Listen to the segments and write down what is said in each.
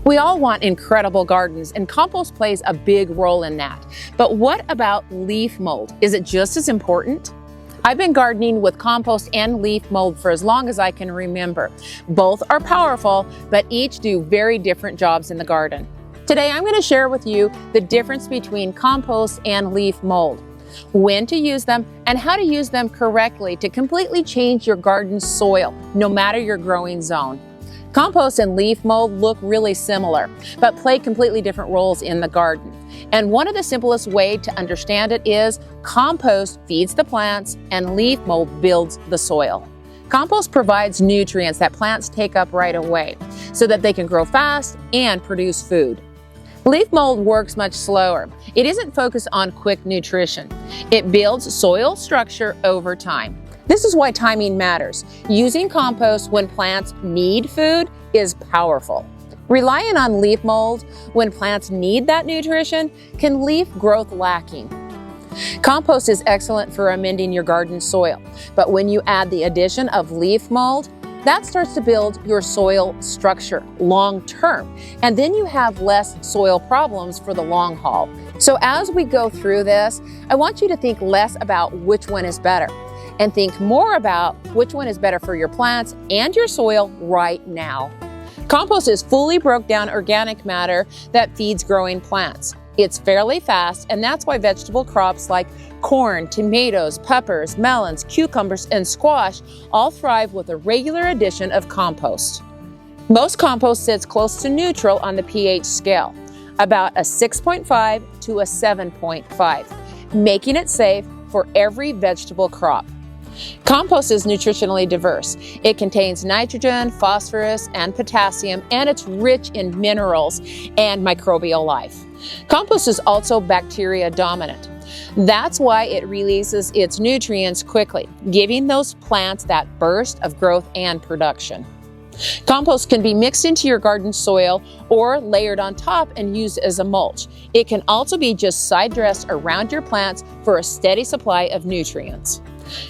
We all want incredible gardens, and compost plays a big role in that. But what about leaf mold? Is it just as important? I've been gardening with compost and leaf mold for as long as I can remember. Both are powerful, but each do very different jobs in the garden. Today, I'm going to share with you the difference between compost and leaf mold, when to use them, and how to use them correctly to completely change your garden's soil, no matter your growing zone. Compost and leaf mold look really similar, but play completely different roles in the garden. And one of the simplest ways to understand it is compost feeds the plants and leaf mold builds the soil. Compost provides nutrients that plants take up right away so that they can grow fast and produce food. Leaf mold works much slower. It isn't focused on quick nutrition. It builds soil structure over time. This is why timing matters. Using compost when plants need food is powerful. Relying on leaf mold when plants need that nutrition can leave growth lacking. Compost is excellent for amending your garden soil, but when you add the addition of leaf mold, that starts to build your soil structure long term, and then you have less soil problems for the long haul. So as we go through this, I want you to think less about which one is better and think more about which one is better for your plants and your soil right now. Compost is fully broke down organic matter that feeds growing plants. It's fairly fast, and that's why vegetable crops like corn, tomatoes, peppers, melons, cucumbers, and squash all thrive with a regular addition of compost. Most compost sits close to neutral on the pH scale, about a 6.5 to a 7.5, making it safe for every vegetable crop. Compost is nutritionally diverse. It contains nitrogen, phosphorus, and potassium, and it's rich in minerals and microbial life. Compost is also bacteria dominant. That's why it releases its nutrients quickly, giving those plants that burst of growth and production. Compost can be mixed into your garden soil or layered on top and used as a mulch. It can also be just side dressed around your plants for a steady supply of nutrients.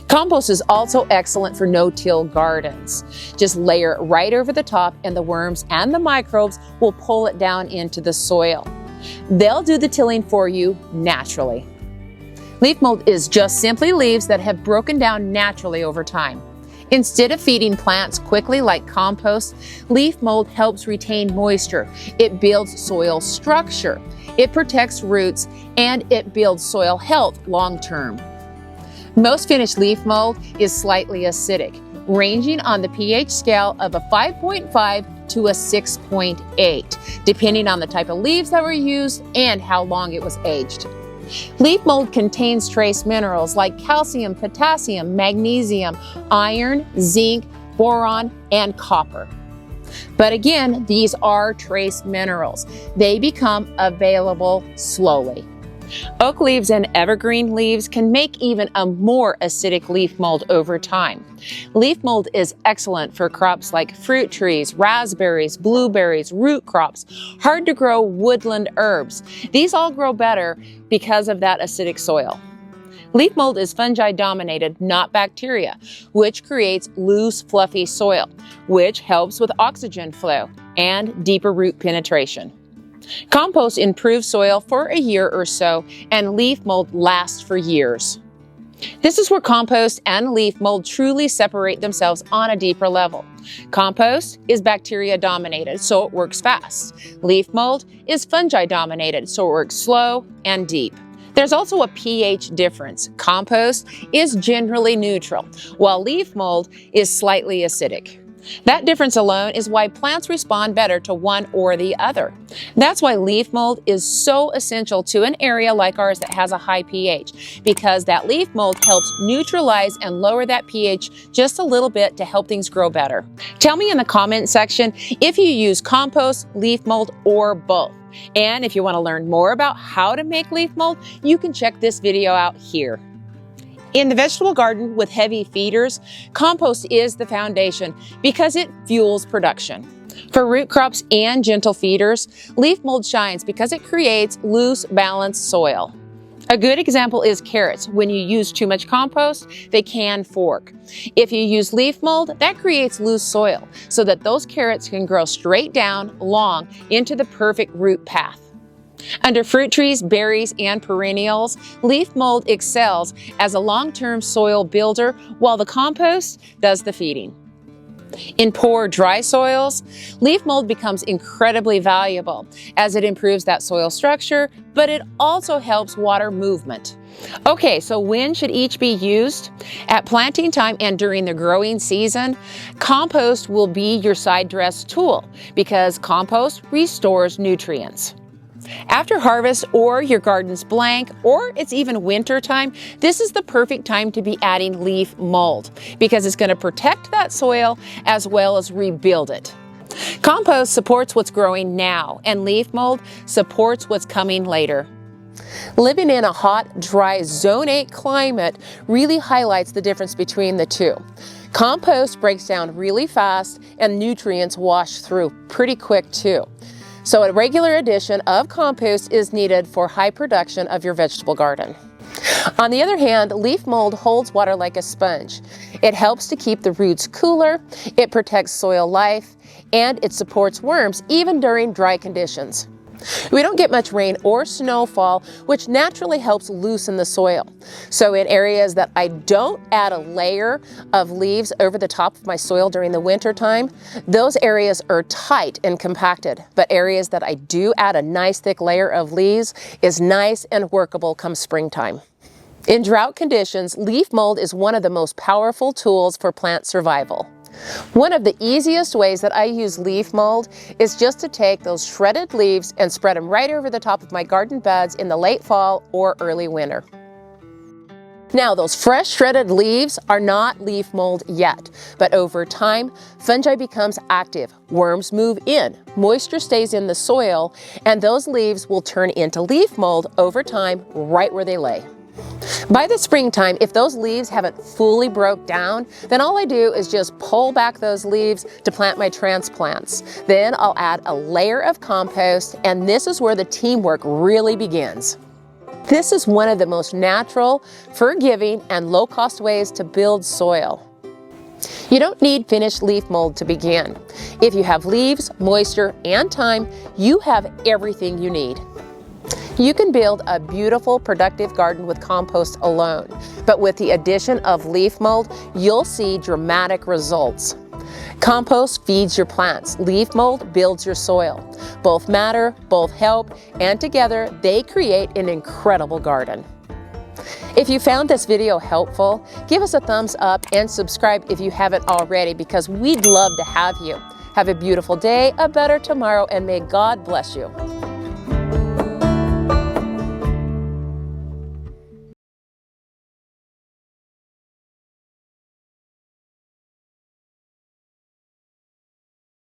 Compost is also excellent for no-till gardens. Just layer it right over the top and the worms and the microbes will pull it down into the soil. They'll do the tilling for you naturally. Leaf mold is just simply leaves that have broken down naturally over time. Instead of feeding plants quickly like compost, leaf mold helps retain moisture. It builds soil structure. It protects roots, and it builds soil health long term. Most finished leaf mold is slightly acidic, ranging on the pH scale of a 5.5 to a 6.8, depending on the type of leaves that were used and how long it was aged. Leaf mold contains trace minerals like calcium, potassium, magnesium, iron, zinc, boron, and copper. But again, these are trace minerals. They become available slowly. Oak leaves and evergreen leaves can make even a more acidic leaf mold over time. Leaf mold is excellent for crops like fruit trees, raspberries, blueberries, root crops, hard to grow woodland herbs. These all grow better because of that acidic soil. Leaf mold is fungi dominated, not bacteria, which creates loose, fluffy soil, which helps with oxygen flow and deeper root penetration. Compost improves soil for a year or so, and leaf mold lasts for years. This is where compost and leaf mold truly separate themselves on a deeper level. Compost is bacteria dominated, so it works fast. Leaf mold is fungi dominated, so it works slow and deep. There's also a pH difference. Compost is generally neutral, while leaf mold is slightly acidic. That difference alone is why plants respond better to one or the other. That's why leaf mold is so essential to an area like ours that has a high pH, because that leaf mold helps neutralize and lower that pH just a little bit to help things grow better. Tell me in the comment section if you use compost, leaf mold, or both. And if you want to learn more about how to make leaf mold, you can check this video out here. In the vegetable garden with heavy feeders, compost is the foundation because it fuels production. For root crops and gentle feeders, leaf mold shines because it creates loose, balanced soil. A good example is carrots. When you use too much compost, they can fork. If you use leaf mold, that creates loose soil so that those carrots can grow straight down, long, into the perfect root path. Under fruit trees, berries, and perennials, leaf mold excels as a long-term soil builder while the compost does the feeding. In poor, dry soils, leaf mold becomes incredibly valuable as it improves that soil structure, but it also helps water movement. Okay, so when should each be used? At planting time and during the growing season, compost will be your side dress tool because compost restores nutrients. After harvest or your garden's blank or it's even winter time, this is the perfect time to be adding leaf mold because it's going to protect that soil as well as rebuild it. Compost supports what's growing now and leaf mold supports what's coming later. Living in a hot, dry Zone 8 climate really highlights the difference between the two. Compost breaks down really fast and nutrients wash through pretty quick too. So a regular addition of compost is needed for high production of your vegetable garden. On the other hand, leaf mold holds water like a sponge. It helps to keep the roots cooler, it protects soil life, and it supports worms even during dry conditions. We don't get much rain or snowfall, which naturally helps loosen the soil. So in areas that I don't add a layer of leaves over the top of my soil during the winter time, those areas are tight and compacted. But areas that I do add a nice thick layer of leaves is nice and workable come springtime. In drought conditions, leaf mold is one of the most powerful tools for plant survival. One of the easiest ways that I use leaf mold is just to take those shredded leaves and spread them right over the top of my garden beds in the late fall or early winter. Now, those fresh shredded leaves are not leaf mold yet, but over time, fungi becomes active, worms move in, moisture stays in the soil, and those leaves will turn into leaf mold over time right where they lay. By the springtime, if those leaves haven't fully broke down, then all I do is just pull back those leaves to plant my transplants. Then I'll add a layer of compost, and this is where the teamwork really begins. This is one of the most natural, forgiving, and low-cost ways to build soil. You don't need finished leaf mold to begin. If you have leaves, moisture, and time, you have everything you need. You can build a beautiful, productive garden with compost alone, but with the addition of leaf mold, you'll see dramatic results. Compost feeds your plants. Leaf mold builds your soil. Both matter, both help, and together they create an incredible garden. If you found this video helpful, give us a thumbs up and subscribe if you haven't already because we'd love to have you. Have a beautiful day, a better tomorrow, and may God bless you.